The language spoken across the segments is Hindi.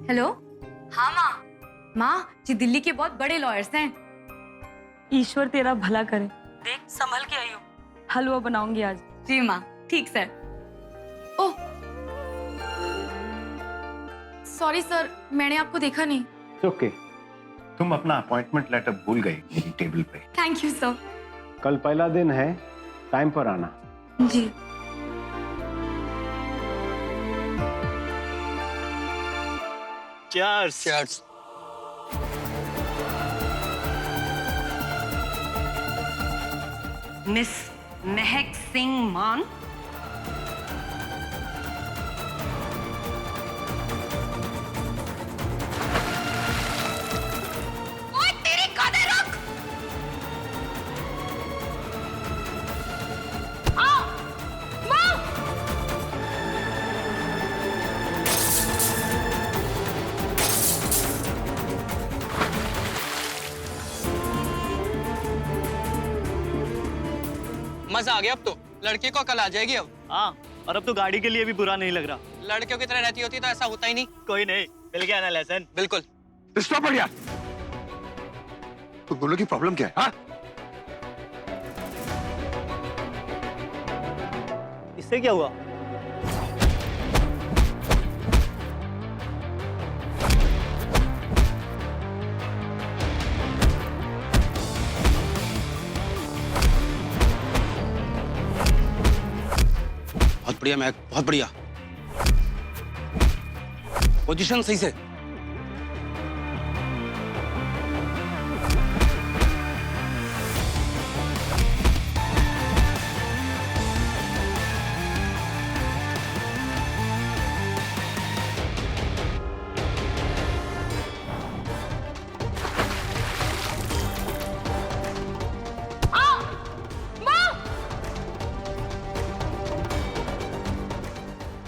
हेलो। हाँ माँ। माँ, जी दिल्ली के बहुत बड़े लॉयर्स हैं। ईश्वर तेरा भला करे। देख संभल के आई हो। हलवा बनाऊंगी आज। जी माँ, ठीक सर। ओह सॉरी सर, मैंने आपको देखा नहीं। ओके, तुम अपना अपॉइंटमेंट लेटर भूल गई मेरी टेबल पे। Thank you sir. कल पहला दिन है, टाइम पर आना। जी। चीयर्स। चीयर्स। मिस महक सिंह मान। ओए तेरी कदर रख। आओ, माँ। मजा आ गया अब तो। लड़की को कल आ जाएगी अब। हाँ, और अब तो गाड़ी के लिए भी बुरा नहीं लग रहा। लड़कियों की तरह रहती होती तो ऐसा होता ही नहीं। कोई नहीं, मिल गया ना लेसन। बिल्कुल। स्टॉप यार। तुम दोनों की प्रॉब्लम क्या है? हाँ? इससे क्या हुआ? बहुत बढ़िया महक, बहुत बढ़िया। पोजीशन सही से।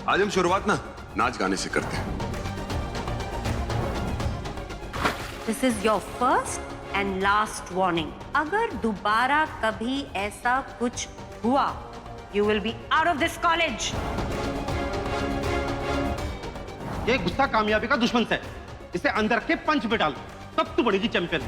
आज हम शुरुआत ना नाच गाने से करते हैं। This is your first and last warning. अगर दोबारा कभी ऐसा कुछ हुआ, you will be out of this college. ये गुस्सा कामयाबी का दुश्मन है। इसे अंदर के पंच पे डालो, तब तू बनेगी चैंपियन।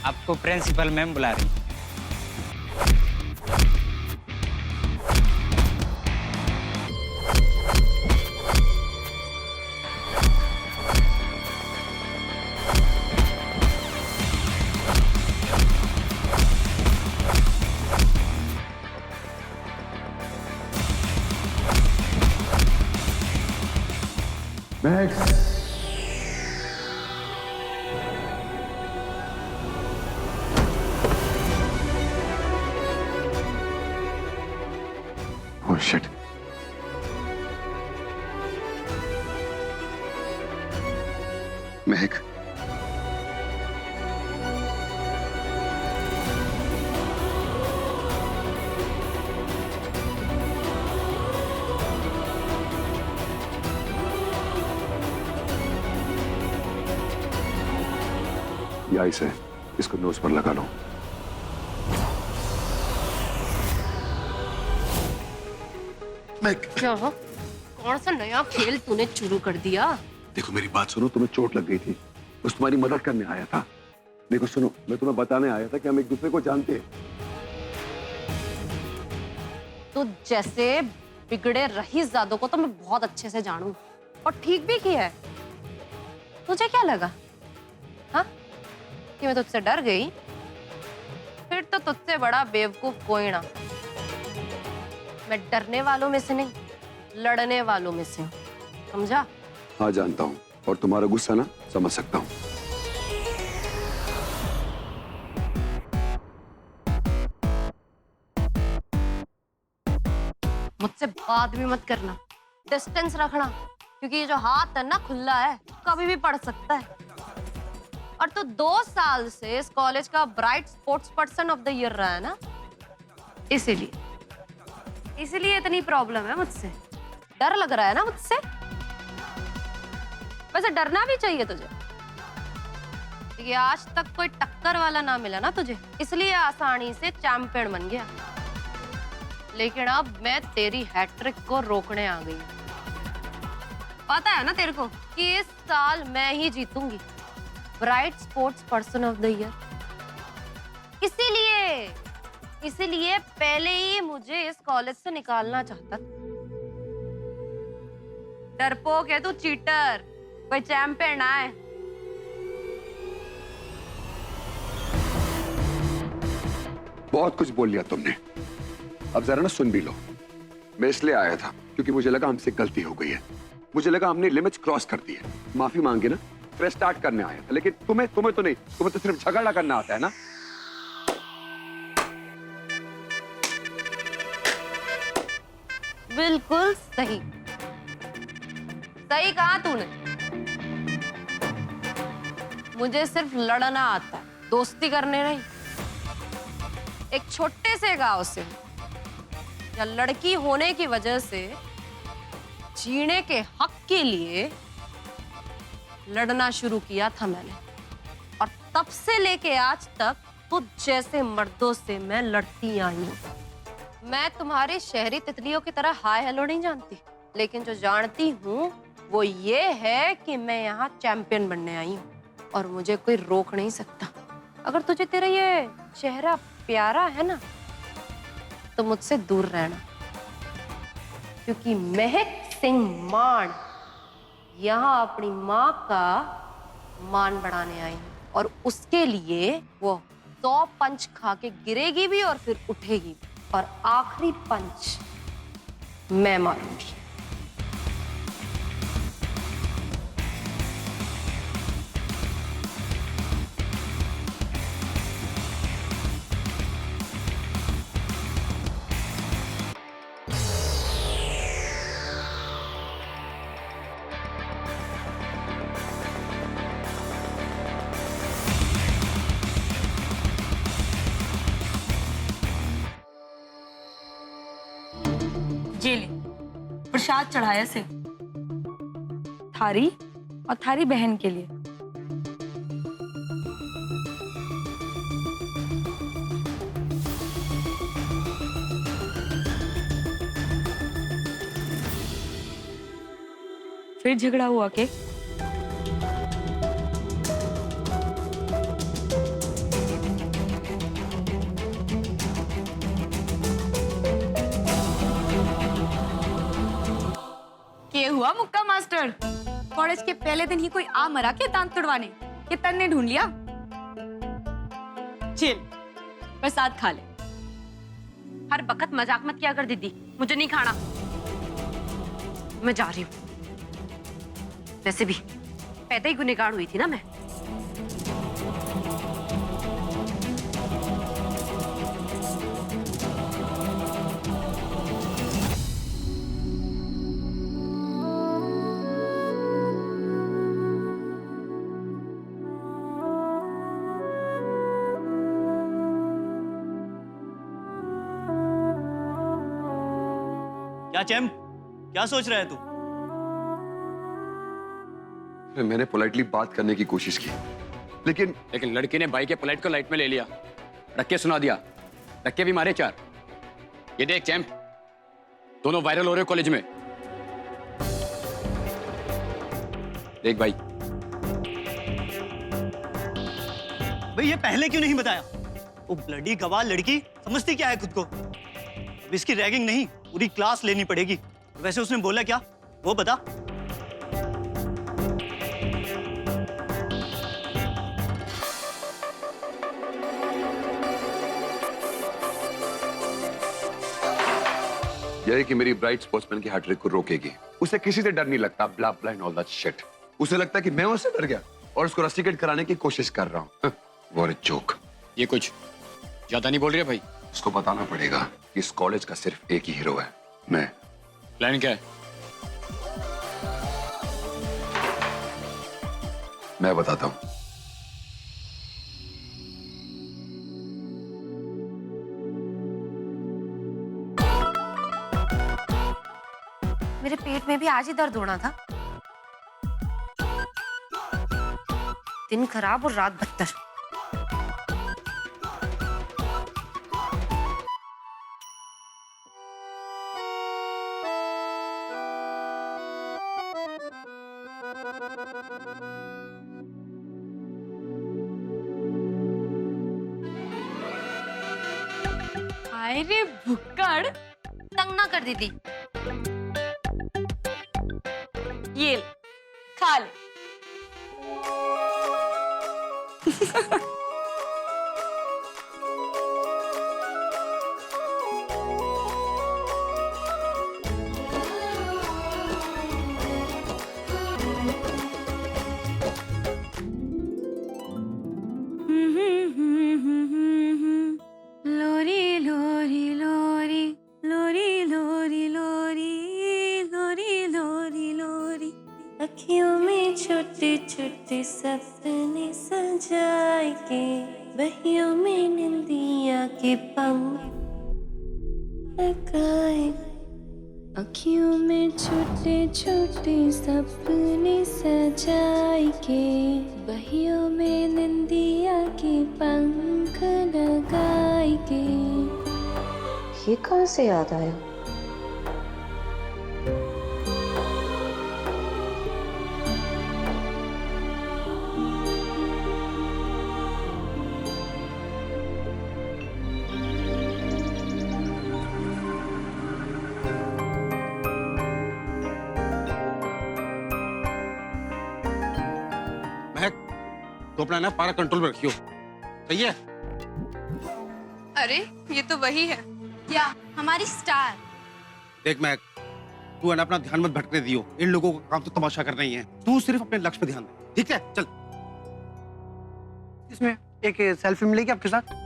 आपको प्रिंसिपल मैम बुला रही। नेक्स्ट। Oh shit. महक, ये आइस है, इसको नोज पर लगा लो। क्या हो? कौन सा नया खेल तूने शुरू कर दिया? देखो मेरी बात सुनो, तुम्हें चोट लग गई थी, बस तुम्हारी मदद करने आया था। देखो सुनो, मैं तुम्हें बताने आया था कि हम एक दूसरे को जानते हैं। तो जैसे बिगड़े रईसजादों को तो मैं बहुत अच्छे से जानूं, और ठीक भी किया है। तुझे क्या लगा हाँ कि मैं तुझसे डर गई? फिर तो तुझसे बड़ा बेवकूफ कोई ना। मैं डरने वालों में से नहीं, लड़ने वालों में से हूँ, समझा? हाँ जानता हूँ, और तुम्हारा गुस्सा ना समझ सकता हूँ। मुझसे बात भी मत करना, डिस्टेंस रखना, क्योंकि ये जो हाथ है ना खुला है, कभी भी पड़ सकता है। और तो 2 साल से इस कॉलेज का bright sports person of the year रहा है ना, इसीलिए इतनी प्रॉब्लम है मुझसे। डर लग रहा है ना मुझसे? वैसे डरना भी चाहिए तुझे। ये आज तक कोई टक्कर वाला ना मिला ना तुझे, इसलिए आसानी से चैंपियन बन गया। लेकिन अब मैं तेरी हैट्रिक को रोकने आ गई। पता है ना तेरे को कि इस साल मैं ही जीतूंगी bright sports person of the year. इसीलिए पहले ही मुझे इस कॉलेज से निकालना चाहता। डरपोक है तू, चीटर। कोई चैंपियन आए। बहुत कुछ बोल लिया तुमने, अब जरा ना सुन भी लो। मैं इसलिए आया था क्योंकि मुझे लगा हमसे गलती हो गई है। मुझे लगा हमने लिमिट्स क्रॉस कर दी है। माफी मांगे ना, फ्रेश स्टार्ट करने आया था। लेकिन तुम्हें तो नहीं, तुम्हें तो सिर्फ झगड़ा करना आता है ना। बिल्कुल सही कहा तूने। मुझे सिर्फ लड़ना आता है, दोस्ती करने नहीं। एक छोटे से गांव से या लड़की होने की वजह से जीने के हक के लिए लड़ना शुरू किया था मैंने, और तब से लेके आज तक तो जैसे मर्दों से मैं लड़ती आई हूं। मैं तुम्हारी शहरी तितलियों की तरह हाय हेलो नहीं जानती, लेकिन जो जानती हूँ वो ये है कि मैं यहाँ चैंपियन बनने आई हूँ और मुझे कोई रोक नहीं सकता। अगर तुझे तेरा ये चेहरा प्यारा है ना तो मुझसे दूर रहना, क्योंकि महक सिंह मान यहाँ अपनी माँ का मान बढ़ाने आई है और उसके लिए वो 100 पंच खा के गिरेगी भी और फिर उठेगी भी, और आखिरी पंच मैं मारूंगी। ये ले प्रसाद चढ़ाया से थारी और थारी बहन के लिए। फिर झगड़ा हुआ के? हुआ मुक्का मास्टर? कॉलेज के पहले दिन ही कोई आ मरा के दांत तुड़वाने? ये तन ने ढूंढ लिया। चिल, प्रसाद खा ले। हर वक्त मजाक मत किया कर दीदी, मुझे नहीं खाना। मैं जा रही हूँ। वैसे भी पैदा ही गुनहगार हुई थी ना मैं। क्या चैम्प, क्या सोच रहा है तू? मैंने पोलाइटली बात करने की कोशिश की, लेकिन लड़की ने भाई के पोलाइट को लाइट में ले लिया, रख के सुना दिया, रख के भी मारे 4। ये देख चैम्प, दोनों वायरल हो रहे कॉलेज में। देख भाई ये पहले क्यों नहीं बताया? वो ब्लडी गवाह लड़की समझती क्या है खुद को? अब इसकी रैगिंग नहीं, पूरी क्लास लेनी पड़ेगी। वैसे उसने बोला क्या, वो बता। यही कि मेरी ब्राइट स्पोर्ट्समैन की हैट्रिक को रोकेगी। उसे किसी से डर नहीं लगता, blah blah and all that shit. उसे लगता है कि मैं उससे डर गया और उसको रस्टिकेट कराने की कोशिश कर रहा हूँ। वो जोक। ये कुछ ज्यादा नहीं बोल रही है भाई? उसको बताना पड़ेगा कि इस कॉलेज का सिर्फ एक ही हीरो है, मैं। प्लान क्या है? मैं बताता हूं। पेट में भी आज ही दर्द होना था। दिन खराब और रात बदतर। हाय रे भुक्कड़, तंग ना कर दीदी। ये ले, खा ले। लोरी लोरी लोरी लोरी लोरी लोरी लोरी लोरी लोरी, अखियों में छोटे छोटे सपने सजाए के, बहियों में निंदिया के पंख लगाए। अखियों में छोटे छोटे सपने सजाए के, बहियों में निंदिया के पंख लगाए के। ये कहाँ से याद आया? महक, तो अपना ना पारा कंट्रोल में रखियो, सही है? अरे ये तो वही है क्या, हमारी स्टार। देख महक, तू है ना अपना ध्यान मत भटकने दियो। इन लोगों का काम तो तमाशा करना ही है। तू सिर्फ अपने लक्ष्य पे ध्यान दे, ठीक है? चल। इसमें एक सेल्फी मिलेगी आपके साथ?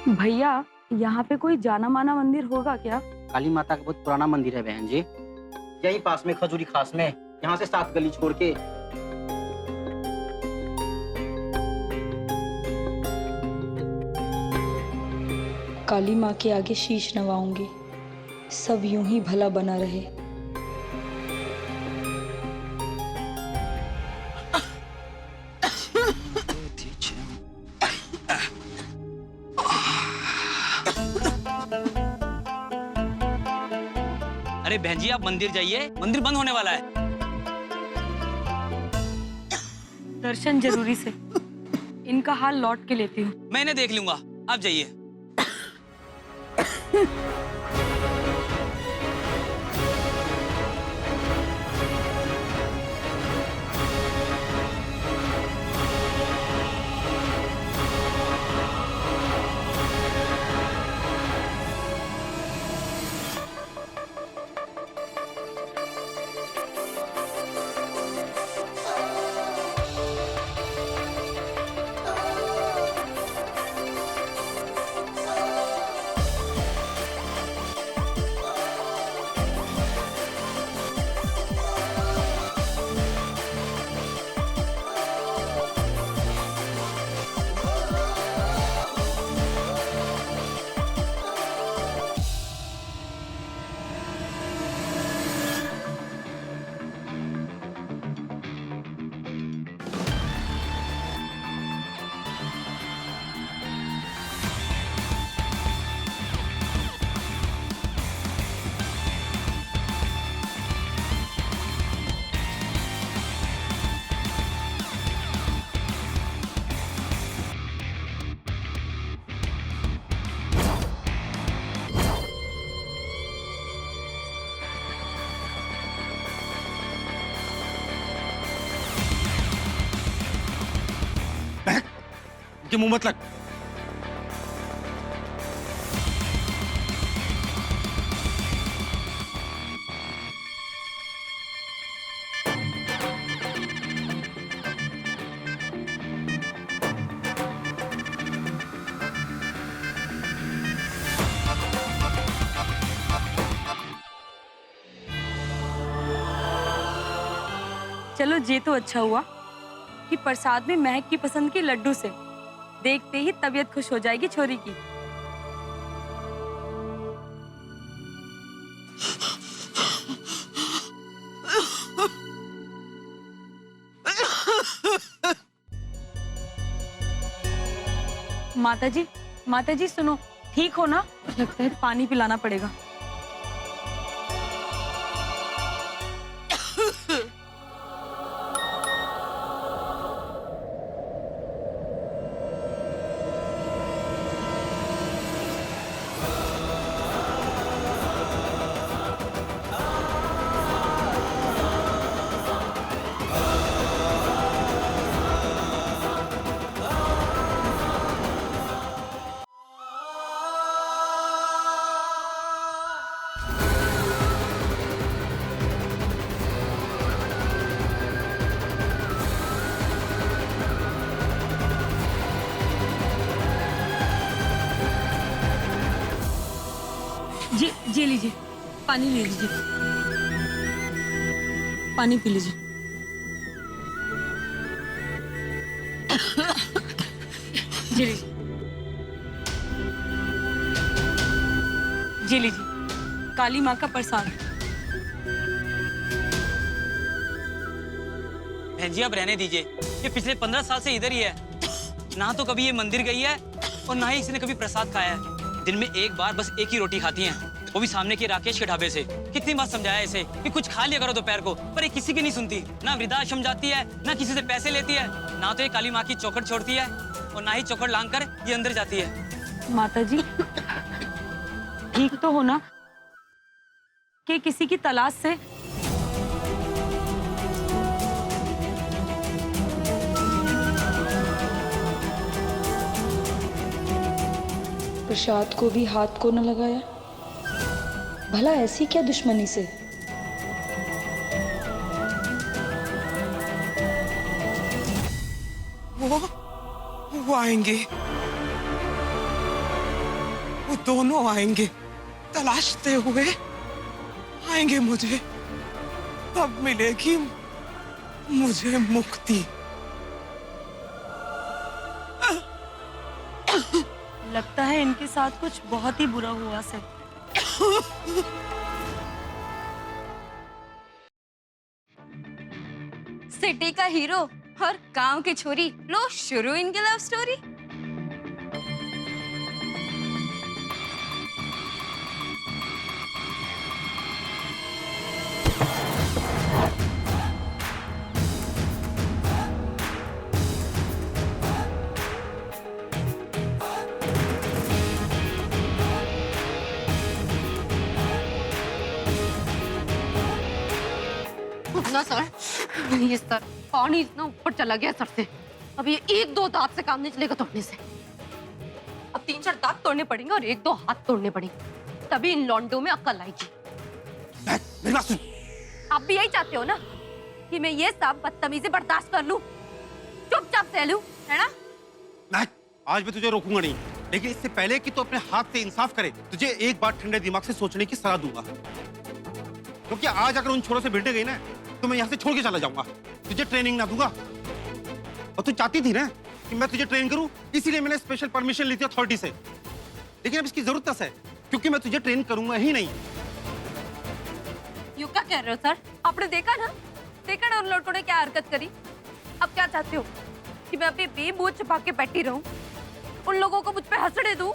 भैया, यहाँ पे कोई जाना माना मंदिर होगा क्या? काली माता का बहुत पुराना मंदिर है बहन जी, यही पास में खजूरी खास में, यहाँ से 7 गली छोड़ के। काली माँ के आगे शीश नवाऊंगी, सब यूं ही भला बना रहे। अरे बहन जी, आप मंदिर जाइए, मंदिर बंद होने वाला है। दर्शन जरूरी से, इनका हाल लौट के लेती हूँ। मैं इन्हें देख लूंगा, आप जाइए। मुझे मुंह मत लग। चलो ये तो अच्छा हुआ कि प्रसाद में महक की पसंद की लड्डू से देखते ही तबीयत खुश हो जाएगी छोरी की। माता जी सुनो, ठीक हो ना? लगता है पानी पिलाना पड़ेगा। जी लीजिए, पानी ले लीजिए, पानी पी लीजिए। जी लीजिए, जी लीजिए, काली माँ का प्रसाद। बहन जी, अब रहने दीजिए। ये पिछले 15 साल से इधर ही है। ना तो कभी ये मंदिर गई है और ना ही इसने कभी प्रसाद खाया है। दिन में एक बार बस एक ही रोटी खाती हैं, वो भी सामने के राकेश के ढाबे से। कितनी बार समझाया इसे कि कुछ खा लिया करो दोपहर को, पर ये किसी की नहीं सुनती। ना वृद्धाश्रम जाती है, ना किसी से पैसे लेती है, ना तो ये काली माँ की चौखट छोड़ती है और ना ही चौखट लांग कर ये अंदर जाती है। माता जी ठीक तो हो ना कि किसी की तलाश से? प्रसाद को भी हाथ को न लगाया, भला ऐसी क्या दुश्मनी से? वो आएंगे, वो दोनों आएंगे, तलाशते हुए आएंगे मुझे, तब मिलेगी मुझे मुक्ति। लगता है इनके साथ कुछ बहुत ही बुरा हुआ से। सिटी का हीरो और गांव की छोरी, लो शुरू इनकी लव स्टोरी। ना सर, ये सर पानी इतना ऊपर चला गया सर से, अब ये 1-2 दांत से काम नहीं चलेगा तोड़ने से। अब 3-4 दांत तोड़ने पड़ेंगे और 1-2 हाथ तोड़ने पड़ेंगे, तभी इन लौंडों में अक्ल आएगी। मेरी बात सुन। आप भी यही चाहते हो ना कि मैं ये सब बदतमीजी बर्दाश्त कर लूं, चुपचाप सह लूं, है ना? मैं आज भी तुझे रोकूंगा नहीं, लेकिन इससे पहले कि तू अपने हाथ से इंसाफ करे, तुझे एक बार ठंडे दिमाग से सोचने की सलाह दूंगा। क्योंकि आज अगर उन छोरों से भिड़ गई ना, तो मैं यहाँ से छोड़ के चला जाऊंगा, तुझे ट्रेनिंग ना दूंगा। और तू चाहती थी ना कि मैं तुझे ट्रेन करूं, इसीलिए मैंने स्पेशल परमिशन ली थी अथॉरिटी से। लेकिन अब इसकी जरूरत है, क्योंकि मैं तुझे ट्रेन करूंगा ही नहीं। यू क्या कह रहे हो सर? आपने देखा ना उन लड़कों ने क्या हरकत करी। अब क्या चाहते हो कि मैं अभी भी मुंह छुपा के बैठी रहूं, उन लोगों को मुझ पे हंसने दूं?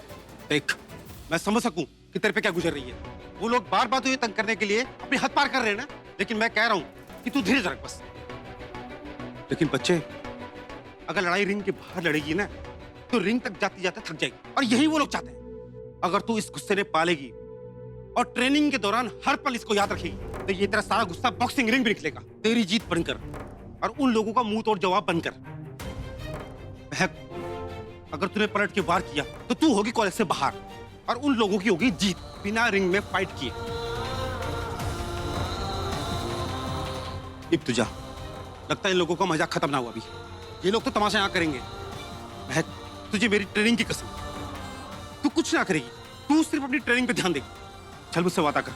देख, मैं समझ सकूं कि तेरे पे क्या गुजर रही है। वो लोग बार बार तुझे तंग करने के लिए अपनी हद पार कर रहे हैं ना, लेकिन मैं कह रहा हूं कि तू धीरे रख बस। लेकिन बच्चे, अगर लड़ाई रिंग के बाहर लड़ेगी ना, तो रिंग तक जाते जाते थक जाएगी, और यही वो लोग चाहते हैं। अगर तू इस गुस्से ने पालेगी और ट्रेनिंग के दौरान हर पल इसको याद रखेगी, तो ये तेरा सारा गुस्सा बॉक्सिंग रिंग में निकलेगा, तेरी जीत बनकर और उन लोगों का मुंह तोड़ जवाब बनकर। अगर तूने पलट के वार किया तो तू होगी कॉलेज से बाहर और उन लोगों की होगी जीत बिना रिंग में फाइट किए। अब तुझा लगता है इन लोगों का मजाक खत्म ना हुआ अभी। ये लोग तो तमाशा यहाँ करेंगे। महक, तुझे मेरी ट्रेनिंग की कसम, तू कुछ ना करेगी, तू सिर्फ अपनी ट्रेनिंग पे ध्यान देगी। चल मुझसे वादा कर।